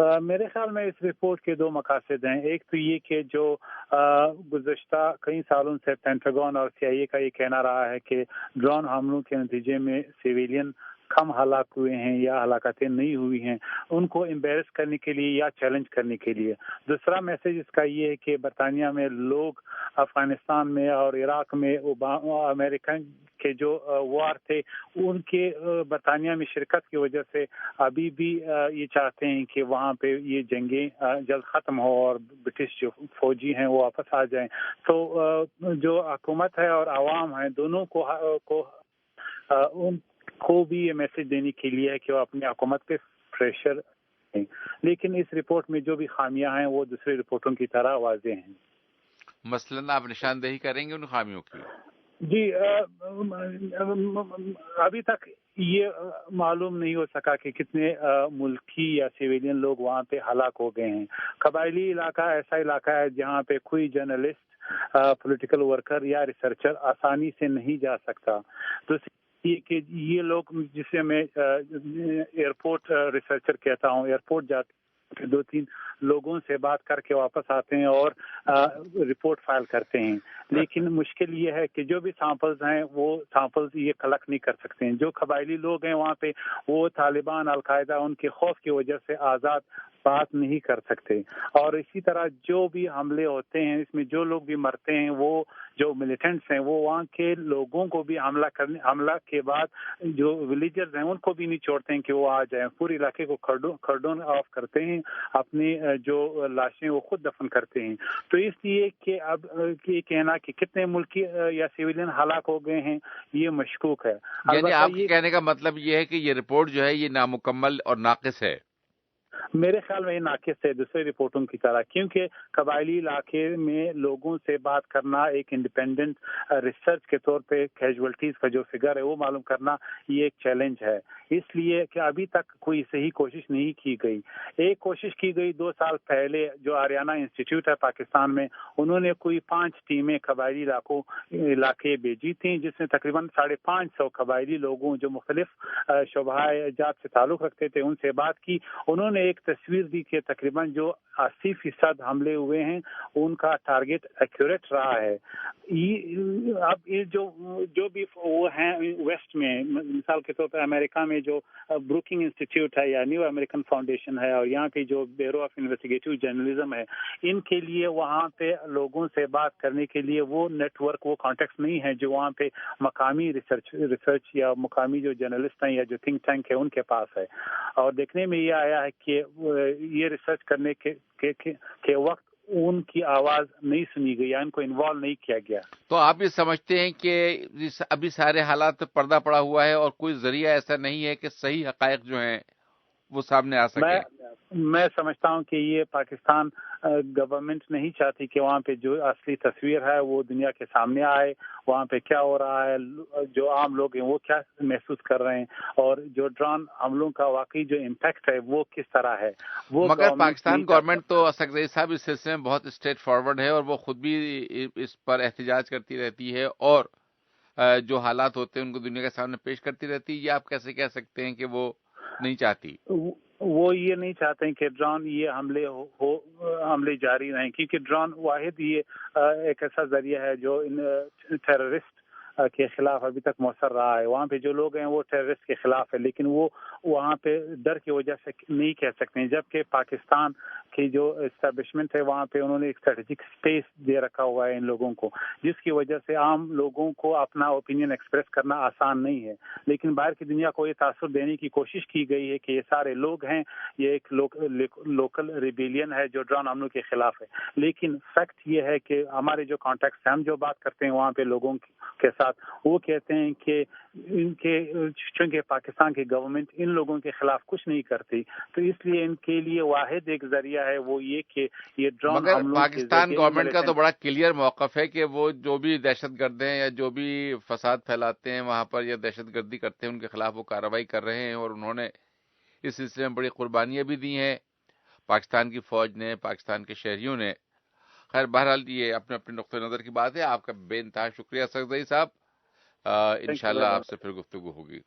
मेरे ख्याल में इस रिपोर्ट के दो मकासद हैं। एक तो ये कि जो गुज़श्ता कई सालों से पेंटागन और सीआईए का ये कहना रहा है कि ड्रोन हमलों के नतीजे में सिविलियन कम हलाक हुए हैं या हलाकतें नहीं हुई हैं, उनको एम्बेरस करने के लिए या चैलेंज करने के लिए। दूसरा मैसेज इसका ये है कि बरतानिया में लोग अफगानिस्तान में और इराक में अमेरिका के जो वार थे उनके बरतानिया में शिरकत की वजह से अभी भी ये चाहते हैं कि वहाँ पे ये जंगें जल्द ख़त्म हो और ब्रिटिश जो फौजी हैं वो वापस आ जाएं। तो जो हुकूमत है और आवाम है दोनों को उनको भी ये मैसेज देने के लिए है कि वो अपनी हुकूमत पे प्रेशर दें। लेकिन इस रिपोर्ट में जो भी खामियां हैं वो दूसरी रिपोर्टों की तरह वाज़ेह हैं। मसलन आप निशानदेही करेंगे उन खामियों की? जी, अभी तक ये मालूम नहीं हो सका कि कितने मुल्की या सिविलियन लोग वहाँ पे हलाक हो गए हैं। कबायली इलाका ऐसा इलाका है जहाँ पे कोई जर्नलिस्ट, पॉलिटिकल वर्कर या रिसर्चर आसानी से नहीं जा सकता। तो कि ये लोग, जिसे मैं एयरपोर्ट रिसर्चर कहता हूँ, एयरपोर्ट जाके 2-3 लोगों से बात करके वापस आते हैं और रिपोर्ट फाइल करते हैं। लेकिन मुश्किल ये है कि जो भी सैंपल्स हैं वो सैंपल्स ये कलेक्ट नहीं कर सकते हैं। जो कबायली लोग हैं वहाँ पे वो तालिबान, अलकायदा उनके खौफ की वजह से आज़ाद बात नहीं कर सकते। और इसी तरह जो भी हमले होते हैं इसमें जो लोग भी मरते हैं वो जो मिलिटेंट्स हैं वो वहाँ के लोगों को भी हमला के बाद जो विलेजर्स हैं उनको भी नहीं छोड़ते हैं कि वो आ जाएं। पूरे इलाके को खर्डोन ऑफ करते हैं, अपनी जो लाशें वो खुद दफन करते हैं। तो इसलिए कि अब ये कहना कि कितने मुल्की या सिविलियन हलाक हो गए हैं ये मशकूक है। यानी आपके कहने का मतलब ये है कि ये रिपोर्ट जो है ये नामुकम्मल और नाक़िस है? मेरे ख्याल में ये नाकिस है दूसरी रिपोर्टों की तरह, क्योंकि कबायली इलाके में लोगों से बात करना, एक इंडिपेंडेंट रिसर्च के तौर पे कैजुअल्टीज का जो फिगर है वो मालूम करना, ये एक चैलेंज है। इसलिए कि अभी तक कोई सही कोशिश नहीं की गई। एक कोशिश की गई 2 साल पहले, जो आरियाना इंस्टीट्यूट है पाकिस्तान में, उन्होंने कोई 5 टीमें कबायली इलाके भेजी थी, जिसमें तकरीबन 550 कबायली लोगों जो मुख्तलिफ शोबाए जात से ताल्लुक़ रखते थे उनसे बात की। उन्होंने एक तस्वीर दी कि तकरीबन जो 80% हमले हुए हैं उनका टारगेट एक्यूरेट रहा है। अब ये जो भी वो हैं वेस्ट में, मिसाल के तौर पर अमेरिका में जो ब्रूकिंग इंस्टीट्यूट है या न्यू अमेरिकन फाउंडेशन है, और यहाँ पे जो ब्यूरो ऑफ इन्वेस्टिगेटिव जर्नलिज्म है, इनके लिए वहाँ पे लोगों से बात करने के लिए वो नेटवर्क, वो कॉन्टेक्ट नहीं है जो वहाँ पे मकामी रिसर्च या मकामी जो जर्नलिस्ट हैं या जो थिंक टैंक है उनके पास है। और देखने में ये आया है कि ये रिसर्च करने के वक्त उनकी आवाज नहीं सुनी गई या इनको इन्वॉल्व नहीं किया गया। तो आप ये समझते हैं कि अभी सारे हालात पे पर्दा पड़ा हुआ है और कोई जरिया ऐसा नहीं है कि सही हकायक जो हैं वो सामने आ सके? मैं समझता हूँ कि ये पाकिस्तान गवर्नमेंट नहीं चाहती कि वहाँ पे जो असली तस्वीर है वो दुनिया के सामने आए, वहाँ पे क्या हो रहा है, जो आम लोग हैं वो क्या महसूस कर रहे हैं, और जो ड्रोन हमलों का वाकई जो इम्पैक्ट है वो किस तरह है। वो मगर पाकिस्तान गवर्नमेंट तो असगज़ई साहब इस सिलसिले में बहुत स्ट्रेट फॉरवर्ड है और वो खुद भी इस पर एहतजाज करती रहती है और जो हालात होते हैं उनको दुनिया के सामने पेश करती रहती है। ये आप कैसे कह सकते हैं कि वो नहीं चाहती? वो ये नहीं चाहते हैं कि ड्रोन ये हमले जारी रहें, क्योंकि ड्रोन वाहिद ये एक ऐसा जरिया है जो इन टेररिस्ट के खिलाफ अभी तक मौसर रहा है। वहाँ पे जो लोग हैं वो टेररिस्ट के खिलाफ है, लेकिन वो वहाँ पे डर की वजह से नहीं कह सकते हैं। जबकि पाकिस्तान की जो एस्टेब्लिशमेंट है वहाँ पे उन्होंने एक स्ट्रेटेजिक स्पेस दे रखा हुआ है इन लोगों को, जिसकी वजह से आम लोगों को अपना ओपिनियन एक्सप्रेस करना आसान नहीं है। लेकिन बाहर की दुनिया को ये तासुर देने की कोशिश की गई है कि ये सारे लोग हैं, ये एक लोकल रिबेलियन है जो ड्रोन हमलों के खिलाफ है। लेकिन फैक्ट ये है कि हमारे जो कॉन्टेक्ट हम जो बात करते हैं वहाँ पे लोगों के साथ, वो कहते हैं कि चूंकि पाकिस्तान की गवर्नमेंट इन लोगों के खिलाफ कुछ नहीं करती, तो इसलिए इनके लिए वाहिद एक जरिया है वो ये कि ये ड्रोन मगर पाकिस्तान गवर्नमेंट का तो बड़ा क्लियर मौकफ है कि वो जो भी दहशतगर्द हैं या जो भी फसाद फैलाते हैं वहां पर या दहशतगर्दी करते हैं उनके खिलाफ वो कार्रवाई कर रहे हैं, और उन्होंने इस सिलसिले में बड़ी कुर्बानियां भी दी हैं पाकिस्तान की फौज ने, पाकिस्तान के शहरियों ने। खैर बहरहाल ये अपने अपने नुक्ते नज़र की बात है। आपका बेइंतहा शुक्रिया असगज़ई साहब। इंशाल्लाह आपसे फिर गुफ्तगू होगी।